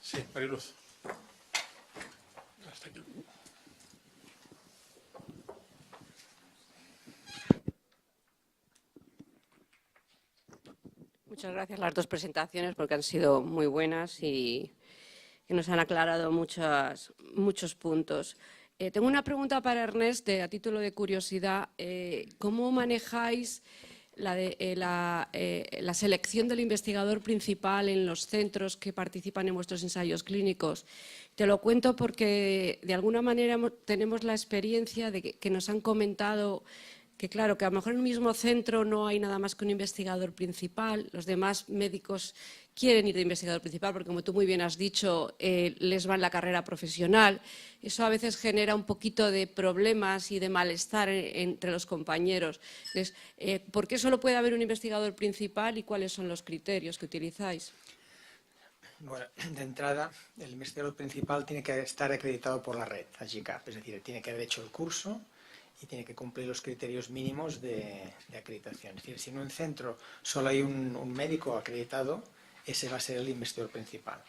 Sí, Mariluz. Hasta aquí. Muchas gracias las dos presentaciones porque han sido muy buenas y que nos han aclarado muchos puntos. Tengo una pregunta para Ernest, a título de curiosidad. ¿Cómo manejáis la selección del investigador principal en los centros que participan en vuestros ensayos clínicos? Te lo cuento porque de alguna manera tenemos la experiencia de que nos han comentado que claro, que a lo mejor en un mismo centro no hay nada más que un investigador principal, los demás médicos quieren ir de investigador principal porque, como tú muy bien has dicho, les va en la carrera profesional. Eso a veces genera un poquito de problemas y de malestar entre los compañeros. Entonces, ¿por qué solo puede haber un investigador principal y cuáles son los criterios que utilizáis? Bueno, de entrada, el investigador principal tiene que estar acreditado por la red, AGCAP, es decir, tiene que haber hecho el curso y tiene que cumplir los criterios mínimos de acreditación. Es decir, si en un centro solo hay un médico acreditado, ese va a ser el investigador principal.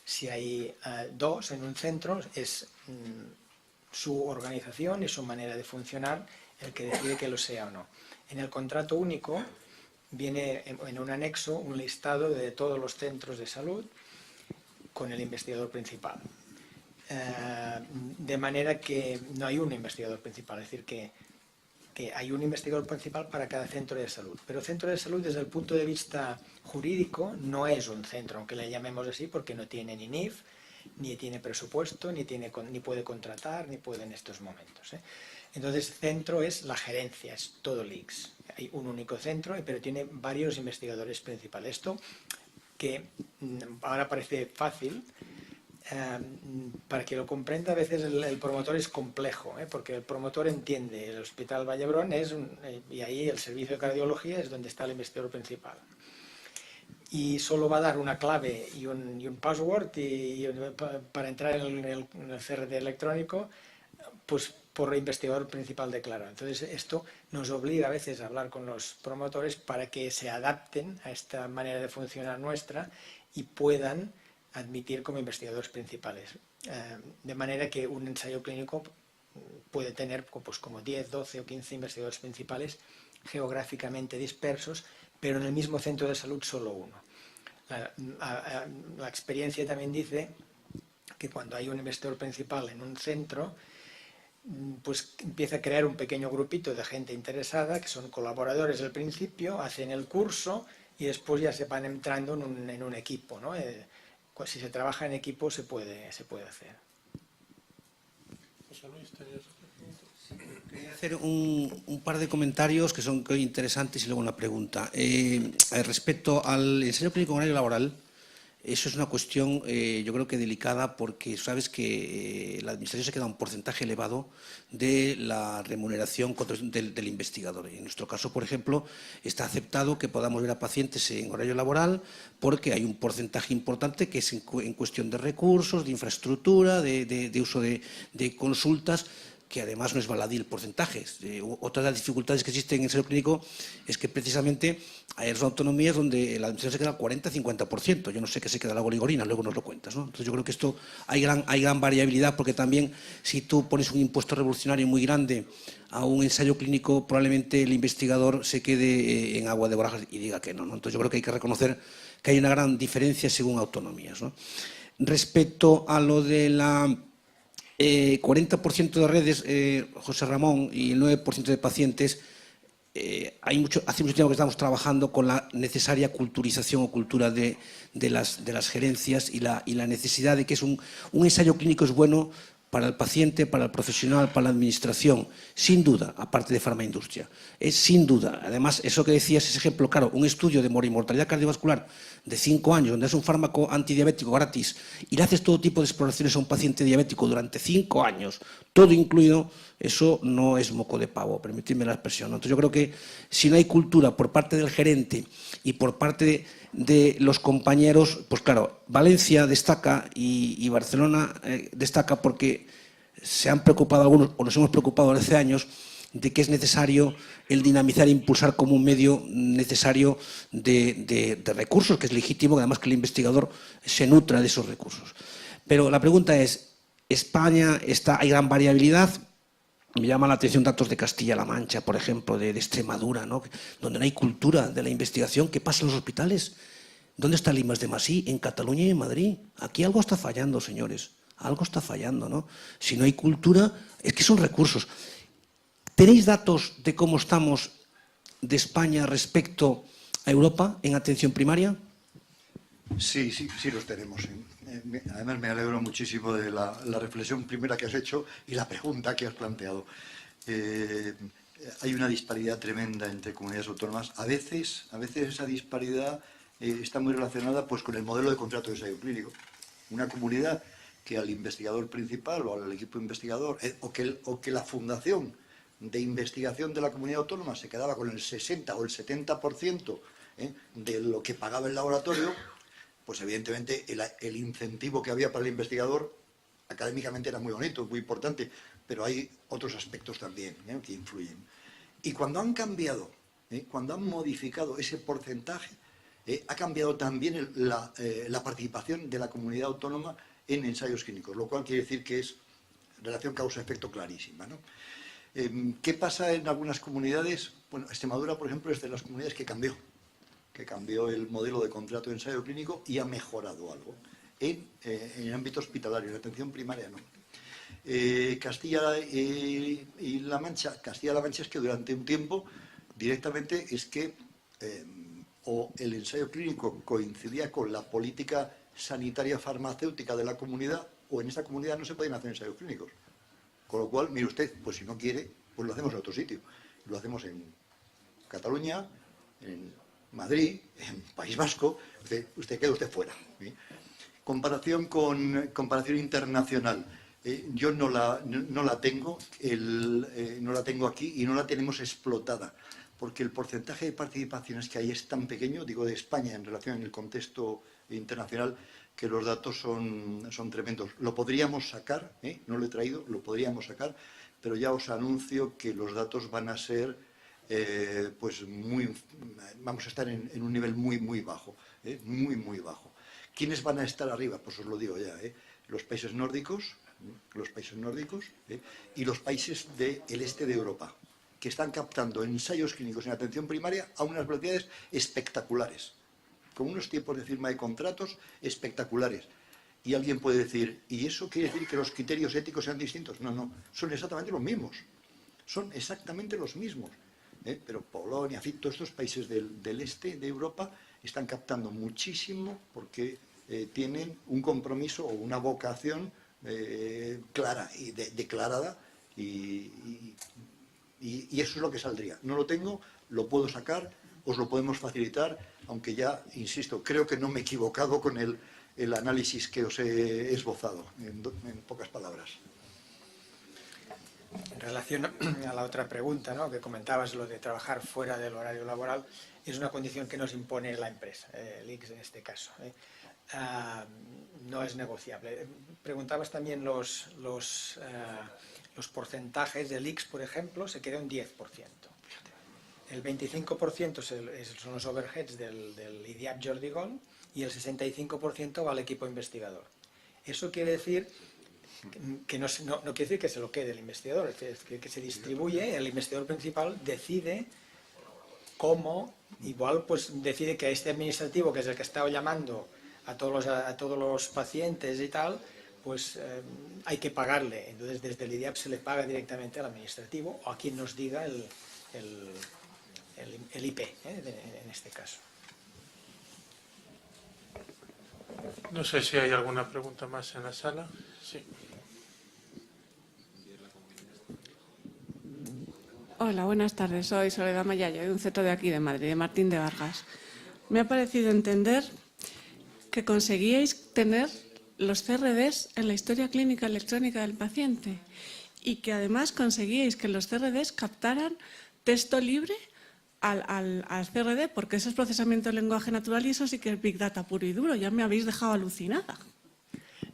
Si hay dos en un centro, es su organización y su manera de funcionar el que decide que lo sea o no. En el contrato único viene en un anexo un listado de todos los centros de salud con el investigador principal. De manera que no hay un investigador principal, es decir, que hay un investigador principal para cada centro de salud. Pero centro de salud, desde el punto de vista jurídico, no es un centro, aunque le llamemos así, porque no tiene ni NIF, ni tiene presupuesto, ni puede contratar, ni puede en estos momentos. Entonces, centro es la gerencia, es todo l'ICS. Hay un único centro, pero tiene varios investigadores principales. Esto, que ahora parece fácil, para que lo comprenda, a veces el promotor es complejo, porque el promotor entiende el Hospital Vall d'Hebron y ahí el servicio de cardiología es donde está el investigador principal. Y solo va a dar una clave y un password para entrar en el CRD electrónico, pues por el investigador principal declarado. Entonces esto nos obliga a veces a hablar con los promotores para que se adapten a esta manera de funcionar nuestra y puedan admitir como investigadores principales. De manera que un ensayo clínico puede tener pues, como 10, 12 o 15 investigadores principales geográficamente dispersos, pero en el mismo centro de salud solo uno. La experiencia también dice que cuando hay un investigador principal en un centro, pues empieza a crear un pequeño grupito de gente interesada, que son colaboradores al principio, hacen el curso y después ya se van entrando en un equipo, ¿no? Si se trabaja en equipo se puede hacer. José Luis, ¿tenías otra pregunta? Sí, quería hacer un par de comentarios que son interesantes y luego una pregunta. Respecto al ensayo clínico en horario laboral, eso es una cuestión yo creo que delicada porque sabes que la administración se queda un porcentaje elevado de la remuneración del investigador. En nuestro caso, por ejemplo, está aceptado que podamos ver a pacientes en horario laboral porque hay un porcentaje importante que es en cuestión de recursos, de infraestructura, de uso de consultas, que además no es baladí el porcentaje. Otra de las dificultades que existen en el ensayo clínico es que precisamente hay autonomías donde la administración se queda al 40-50%. Yo no sé qué se queda la goligorina, luego nos lo cuentas, ¿no? Entonces yo creo que esto hay gran variabilidad porque también si tú pones un impuesto revolucionario muy grande a un ensayo clínico, probablemente el investigador se quede en agua de borrajas y diga que no, ¿no? Entonces yo creo que hay que reconocer que hay una gran diferencia según autonomías, ¿no? Respecto a lo de la 40% de redes, José Ramón, y el 9% de pacientes, hace mucho tiempo que estamos trabajando con la necesaria culturización o cultura de las gerencias y la necesidad de que un ensayo clínico es bueno para el paciente, para el profesional, para la administración, sin duda, aparte de farmaindustria. Es sin duda. Además, eso que decías, ese ejemplo, claro, un estudio de mortalidad cardiovascular de 5 años, donde es un fármaco antidiabético gratis y le haces todo tipo de exploraciones a un paciente diabético durante 5 años, todo incluido, eso no es moco de pavo, permitidme la expresión, ¿no? Entonces yo creo que si no hay cultura por parte del gerente y por parte de los compañeros, pues claro, Valencia destaca y Barcelona destaca porque se han preocupado algunos, o nos hemos preocupado hace años, de que es necesario el dinamizar e impulsar como un medio necesario de recursos, que es legítimo, además que el investigador se nutra de esos recursos. Pero la pregunta es, España hay gran variabilidad. Me llama la atención datos de Castilla-La Mancha, por ejemplo, de Extremadura, ¿no? Donde no hay cultura de la investigación. ¿Qué pasa en los hospitales? ¿Dónde está el I+D+I? En Cataluña y en Madrid. Aquí algo está fallando, señores. Algo está fallando, ¿no? Si no hay cultura, es que son recursos. ¿Tenéis datos de cómo estamos de España respecto a Europa en atención primaria? Sí los tenemos. Además, me alegro muchísimo de la reflexión primera que has hecho y la pregunta que has planteado. Hay una disparidad tremenda entre comunidades autónomas. A veces esa disparidad está muy relacionada pues, con el modelo de contrato de ensayo clínico. Una comunidad que al investigador principal o al equipo investigador o que la fundación de investigación de la comunidad autónoma se quedaba con el 60 o el 70% de lo que pagaba el laboratorio, pues evidentemente el incentivo que había para el investigador académicamente era muy bonito, muy importante, pero hay otros aspectos también que influyen. Y cuando han cambiado, cuando han modificado ese porcentaje, ha cambiado también la participación de la comunidad autónoma en ensayos clínicos, lo cual quiere decir que es relación causa-efecto clarísima, ¿no? ¿Qué pasa en algunas comunidades? Bueno, Extremadura, por ejemplo, es de las comunidades que cambió el modelo de contrato de ensayo clínico y ha mejorado algo. En el ámbito hospitalario, en la atención primaria no. Castilla-La Mancha es que durante un tiempo directamente es que o el ensayo clínico coincidía con la política sanitaria farmacéutica de la comunidad o en esa comunidad no se podían hacer ensayos clínicos. Con lo cual, mire usted, pues si no quiere, pues lo hacemos en otro sitio. Lo hacemos en Cataluña, en Madrid, en País Vasco, queda usted fuera. Comparación internacional. Yo no la tengo aquí y no la tenemos explotada, porque el porcentaje de participaciones que hay es tan pequeño, digo de España en relación en el contexto internacional, que los datos son tremendos. Lo podríamos sacar, no lo he traído, lo podríamos sacar, pero ya os anuncio que los datos van a ser, vamos a estar en un nivel muy bajo, muy bajo. ¿Quiénes van a estar arriba? Pues os lo digo ya, los países nórdicos y los países del este de Europa, que están captando ensayos clínicos en atención primaria a unas velocidades espectaculares, con unos tiempos de firma de contratos espectaculares. Y alguien puede decir, ¿y eso quiere decir que los criterios éticos sean distintos? No, son exactamente los mismos. Son exactamente los mismos. Pero Polonia, todos estos países del este de Europa están captando muchísimo porque tienen un compromiso o una vocación clara y declarada y eso es lo que saldría. No lo tengo, lo puedo sacar, os lo podemos facilitar, aunque ya, insisto, creo que no me he equivocado con el análisis que os he esbozado, en pocas palabras. En relación a la otra pregunta, ¿no?, que comentabas, lo de trabajar fuera del horario laboral, es una condición que nos impone la empresa, el ICS en este caso. No es negociable. Preguntabas también los porcentajes del ICS, por ejemplo, se queda un 10%. El 25% son los overheads del IDIAP Jordi Gol y el 65% va al equipo investigador. Eso quiere decir que no quiere decir que se lo quede el investigador, es decir, que se distribuye, el investigador principal decide cómo, igual pues decide que este administrativo, que es el que está llamando a todos los pacientes y tal, pues hay que pagarle. Entonces desde el IDIAP se le paga directamente al administrativo o a quien nos diga el IP, en este caso. No sé si hay alguna pregunta más en la sala. Sí. Hola, buenas tardes. Soy Soledad Mayallo, de un centro de aquí de Madrid, de Martín de Vargas. Me ha parecido entender que conseguíais tener los CRDs en la historia clínica electrónica del paciente y que además conseguíais que los CRDs captaran texto libre al CRD, porque eso es procesamiento de lenguaje natural y eso sí que es Big Data puro y duro. Ya me habéis dejado alucinada.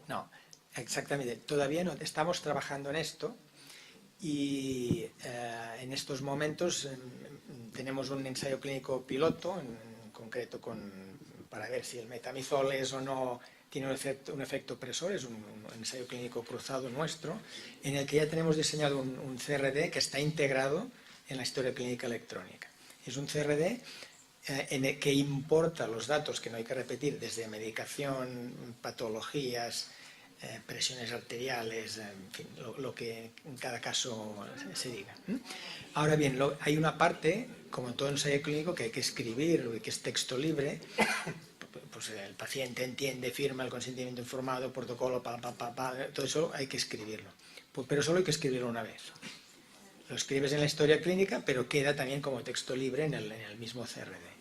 No, exactamente. Todavía no estamos trabajando en esto y en estos momentos tenemos un ensayo clínico piloto, en concreto para ver si el metamizol es o no, tiene un efecto opresor, es un ensayo clínico cruzado nuestro, en el que ya tenemos diseñado un CRD que está integrado en la historia clínica electrónica. Es un CRD en el que importa los datos que no hay que repetir, desde medicación, patologías, presiones arteriales, en fin, lo que en cada caso se diga. Ahora bien, hay una parte, como en todo ensayo clínico, que hay que escribir, que es texto libre. Pues el paciente entiende, firma el consentimiento informado, protocolo, todo eso hay que escribirlo. Pero solo hay que escribirlo una vez. Lo escribes en la historia clínica, pero queda también como texto libre en el mismo CRD.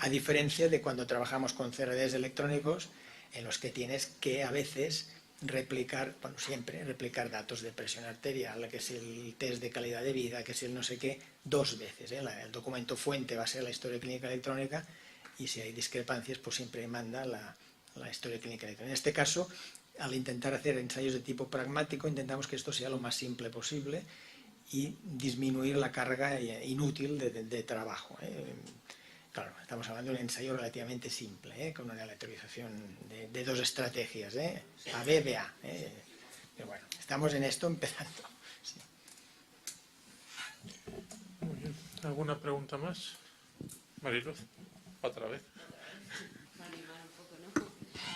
A diferencia de cuando trabajamos con CRDs electrónicos, en los que tienes que a veces replicar, bueno, siempre replicar datos de presión arterial, que es el test de calidad de vida, que es el no sé qué, 2 veces. El documento fuente va a ser la historia clínica electrónica, y si hay discrepancias, pues siempre manda la historia clínica electrónica. En este caso, al intentar hacer ensayos de tipo pragmático, intentamos que esto sea lo más simple posible y disminuir la carga inútil de trabajo. Claro, estamos hablando de un ensayo relativamente simple, con una aleatorización de 2 estrategias, A, B, B, A. Pero bueno, estamos en esto empezando. Sí. Muy bien. ¿Alguna pregunta más? Mariluz, otra vez.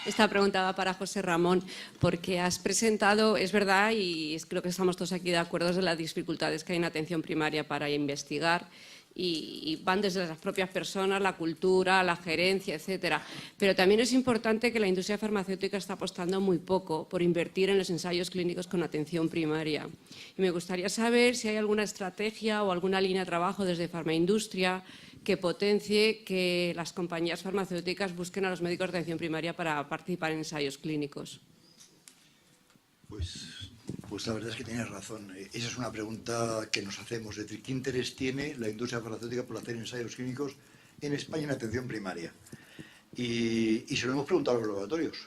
Esta pregunta va para José Ramón, porque has presentado, es verdad, y creo que estamos todos aquí de acuerdo de las dificultades que hay en atención primaria para investigar, y van desde las propias personas, la cultura, la gerencia, etcétera. Pero también es importante que la industria farmacéutica está apostando muy poco por invertir en los ensayos clínicos con atención primaria. Y me gustaría saber si hay alguna estrategia o alguna línea de trabajo desde Farmaindustria que potencie que las compañías farmacéuticas busquen a los médicos de atención primaria para participar en ensayos clínicos. Pues la verdad es que tienes razón. Esa es una pregunta que nos hacemos. Es decir, ¿qué interés tiene la industria farmacéutica por hacer ensayos clínicos en España en atención primaria? Y se lo hemos preguntado a los laboratorios,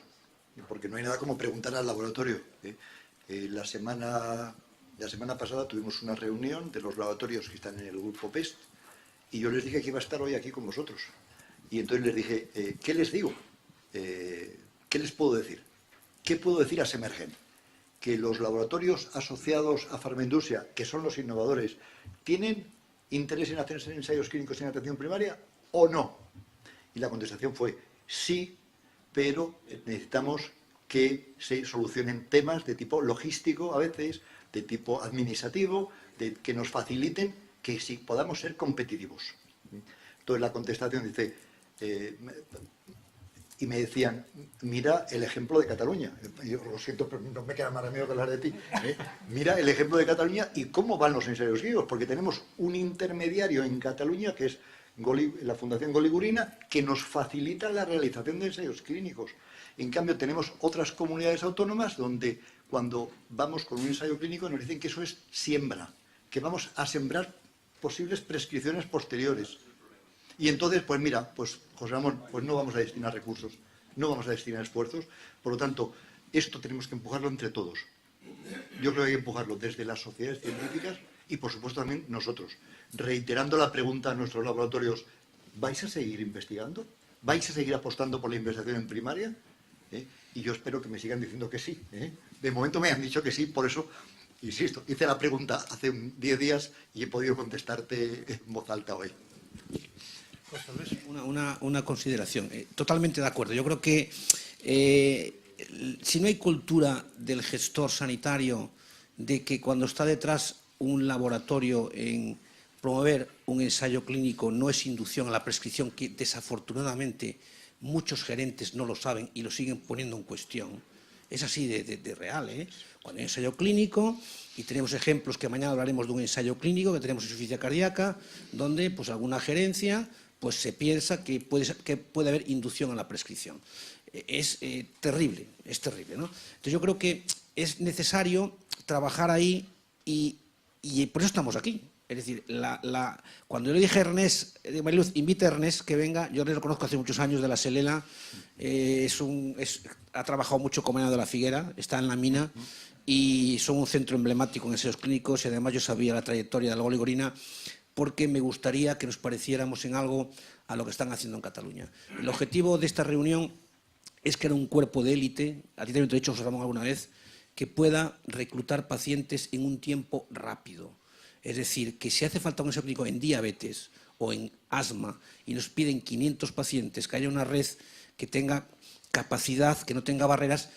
porque no hay nada como preguntar al laboratorio. La semana pasada tuvimos una reunión de los laboratorios que están en el grupo PEST, y yo les dije que iba a estar hoy aquí con vosotros. Y entonces les dije, ¿qué les digo? ¿Qué les puedo decir? ¿Qué puedo decir a Semergen? Que los laboratorios asociados a Farmaindustria, que son los innovadores, ¿tienen interés en hacer ensayos clínicos en atención primaria o no? Y la contestación fue sí, pero necesitamos que se solucionen temas de tipo logístico a veces, de tipo administrativo, que nos faciliten que si podamos ser competitivos. Entonces la contestación dice, y me decían, mira el ejemplo de Cataluña. Yo lo siento, pero no me queda más remedio que hablar de ti. Mira el ejemplo de Cataluña y cómo van los ensayos clínicos, porque tenemos un intermediario en Cataluña, que es la Fundación Goligurina, que nos facilita la realización de ensayos clínicos. En cambio, tenemos otras comunidades autónomas donde cuando vamos con un ensayo clínico nos dicen que eso es siembra, que vamos a sembrar posibles prescripciones posteriores. Y entonces, pues mira, pues José Ramón, pues no vamos a destinar recursos, no vamos a destinar esfuerzos. Por lo tanto, esto tenemos que empujarlo entre todos. Yo creo que hay que empujarlo desde las sociedades científicas y, por supuesto, también nosotros. Reiterando la pregunta a nuestros laboratorios, ¿vais a seguir investigando? ¿Vais a seguir apostando por la investigación en primaria? Y yo espero que me sigan diciendo que sí. De momento me han dicho que sí, por eso, insisto, hice la pregunta hace 10 días y he podido contestarte en voz alta hoy. Una consideración. Totalmente de acuerdo. Yo creo que si no hay cultura del gestor sanitario de que cuando está detrás un laboratorio en promover un ensayo clínico no es inducción a la prescripción, que desafortunadamente muchos gerentes no lo saben y lo siguen poniendo en cuestión. Es así de real, Cuando hay ensayo clínico, y tenemos ejemplos que mañana hablaremos de un ensayo clínico que tenemos en insuficiencia cardíaca, donde pues alguna gerencia pues se piensa que puede haber inducción a la prescripción. Es terrible, ¿no? Entonces yo creo que es necesario trabajar ahí y por eso estamos aquí. Es decir, cuando yo le dije a Ernest, Mariluz, invita a Ernest que venga, yo le conozco hace muchos años de la Selela, ha trabajado mucho con Mena de la Figuera, está en la mina y son un centro emblemático en ensayos clínicos y además yo sabía la trayectoria de la Goligorina porque me gustaría que nos pareciéramos en algo a lo que están haciendo en Cataluña. El objetivo de esta reunión es crear un cuerpo de élite, a ti también te he dicho, José Ramón, alguna vez, que pueda reclutar pacientes en un tiempo rápido. Es decir, que si hace falta un ensayo clínico en diabetes o en asma y nos piden 500 pacientes, que haya una red que tenga capacidad, que no tenga barreras,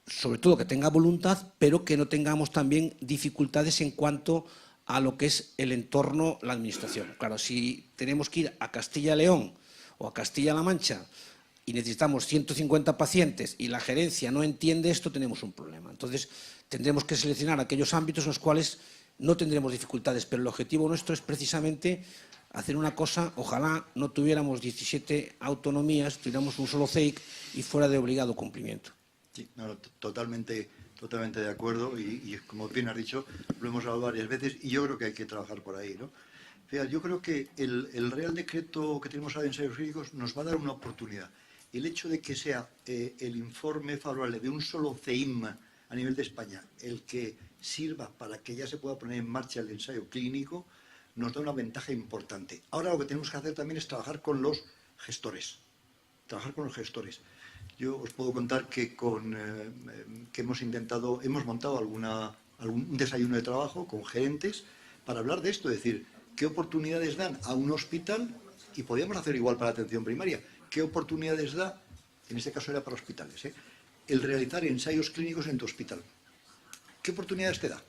sobre todo que tenga voluntad, pero que no tengamos también dificultades en cuanto a lo que es el entorno, la administración. Claro, si tenemos que ir a Castilla y León o a Castilla-La Mancha y necesitamos 150 pacientes y la gerencia no entiende esto, tenemos un problema. Entonces, tendremos que seleccionar aquellos ámbitos en los cuales no tendremos dificultades, pero el objetivo nuestro es precisamente hacer una cosa, ojalá no tuviéramos 17 autonomías, tuviéramos un solo CEIC y fuera de obligado cumplimiento. Sí, no, totalmente de acuerdo y como bien has dicho, lo hemos hablado varias veces y yo creo que hay que trabajar por ahí, ¿no? Fíjate, yo creo que el Real Decreto que tenemos ahora de ensayos clínicos nos va a dar una oportunidad. El hecho de que sea el informe favorable de un solo CEIM a nivel de España el que sirva para que ya se pueda poner en marcha el ensayo clínico nos da una ventaja importante. Ahora lo que tenemos que hacer también es trabajar con los gestores. Yo os puedo contar que hemos montado algún desayuno de trabajo con gerentes para hablar de esto, es decir, qué oportunidades dan a un hospital, y podríamos hacer igual para la atención primaria, qué oportunidades da, en este caso era para hospitales, el realizar ensayos clínicos en tu hospital. ¿Qué oportunidades te da?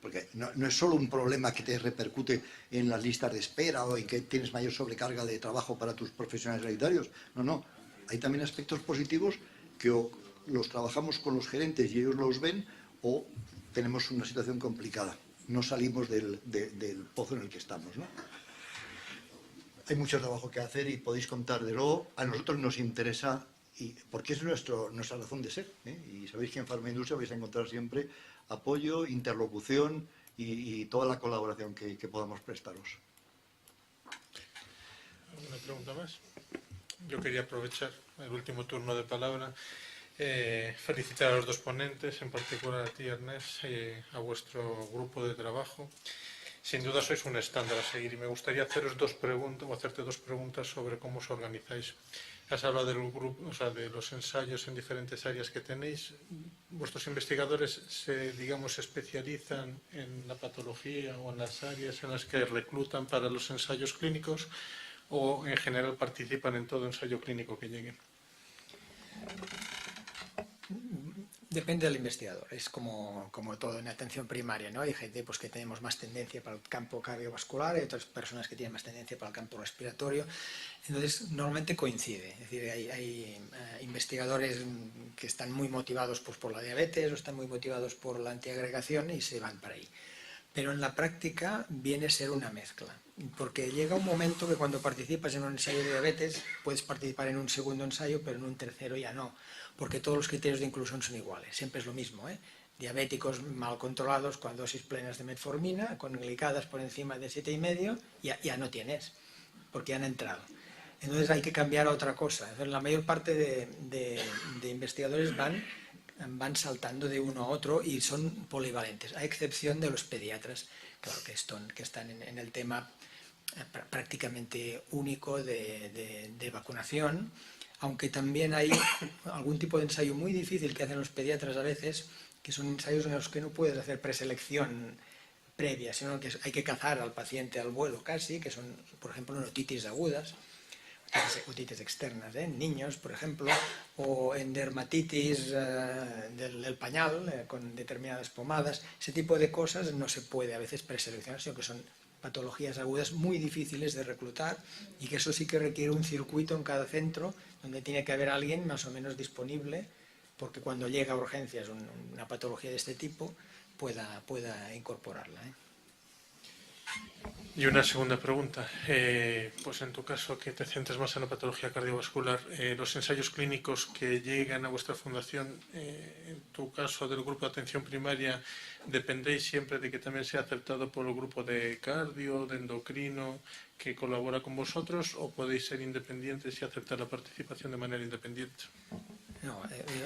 Porque no es solo un problema que te repercute en las listas de espera o en que tienes mayor sobrecarga de trabajo para tus profesionales sanitarios. No. Hay también aspectos positivos que o los trabajamos con los gerentes y ellos los ven o tenemos una situación complicada. No salimos del pozo en el que estamos, ¿no? Hay mucho trabajo que hacer y podéis contar de luego. A nosotros nos interesa, porque es nuestra razón de ser, ¿eh? Y sabéis que en Farmaindustria vais a encontrar siempre apoyo, interlocución y toda la colaboración que podamos prestaros. ¿Alguna pregunta más? Yo quería aprovechar el último turno de palabra, felicitar a los dos ponentes, en particular a ti, Ernest, a vuestro grupo de trabajo. Sin duda sois un estándar a seguir y me gustaría hacerte dos preguntas sobre cómo os organizáis. Has hablado del grupo, o sea, de los ensayos en diferentes áreas que tenéis. ¿Vuestros investigadores se especializan en la patología o en las áreas en las que reclutan para los ensayos clínicos o en general participan en todo ensayo clínico que llegue? Depende del investigador, es como todo en atención primaria, ¿no? Hay gente pues, que tenemos más tendencia para el campo cardiovascular, hay otras personas que tienen más tendencia para el campo respiratorio, entonces normalmente coincide, es decir, hay investigadores que están muy motivados pues, por la diabetes o están muy motivados por la antiagregación y se van para ahí. Pero en la práctica viene a ser una mezcla, porque llega un momento que cuando participas en un ensayo de diabetes puedes participar en un segundo ensayo, pero en un tercero ya no, porque todos los criterios de inclusión son iguales, siempre es lo mismo, ¿eh? Diabéticos mal controlados con dosis plenas de metformina, con glicadas por encima de 7,5, ya no tienes, porque ya han entrado. Entonces hay que cambiar a otra cosa. Entonces, la mayor parte de investigadores van saltando de uno a otro y son polivalentes, a excepción de los pediatras, claro, que están en el tema prácticamente único de vacunación, aunque también hay algún tipo de ensayo muy difícil que hacen los pediatras a veces, que son ensayos en los que no puedes hacer preselección previa, sino que hay que cazar al paciente al vuelo casi, que son, por ejemplo, en otitis agudas, otitis externas, en niños, por ejemplo, o en dermatitis del pañal, con determinadas pomadas. Ese tipo de cosas no se puede a veces preseleccionar, sino que son patologías agudas muy difíciles de reclutar y que eso sí que requiere un circuito en cada centro donde tiene que haber alguien más o menos disponible, porque cuando llega a urgencias una patología de este tipo pueda incorporarla, ¿eh? Y una segunda pregunta, pues en tu caso que te centres más en la patología cardiovascular, los ensayos clínicos que llegan a vuestra fundación, en tu caso del grupo de atención primaria, ¿dependéis siempre de que también sea aceptado por el grupo de cardio, de endocrino, que colabora con vosotros, o podéis ser independientes y aceptar la participación de manera independiente? No,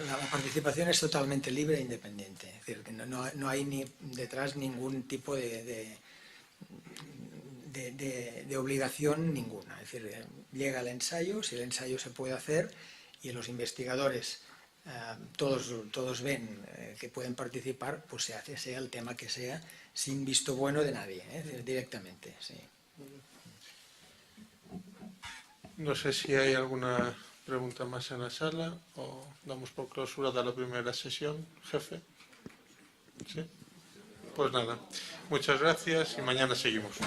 la participación es totalmente libre e independiente. Es decir, que no hay ni detrás ningún tipo de obligación ninguna. Es decir, llega el ensayo, si el ensayo se puede hacer y los investigadores todos ven que pueden participar, pues se hace, sea el tema que sea, sin visto bueno de nadie, es decir, directamente. Sí. No sé si hay alguna pregunta más en la sala o damos por clausurada la primera sesión, jefe. ¿Sí? Pues nada, muchas gracias y mañana seguimos.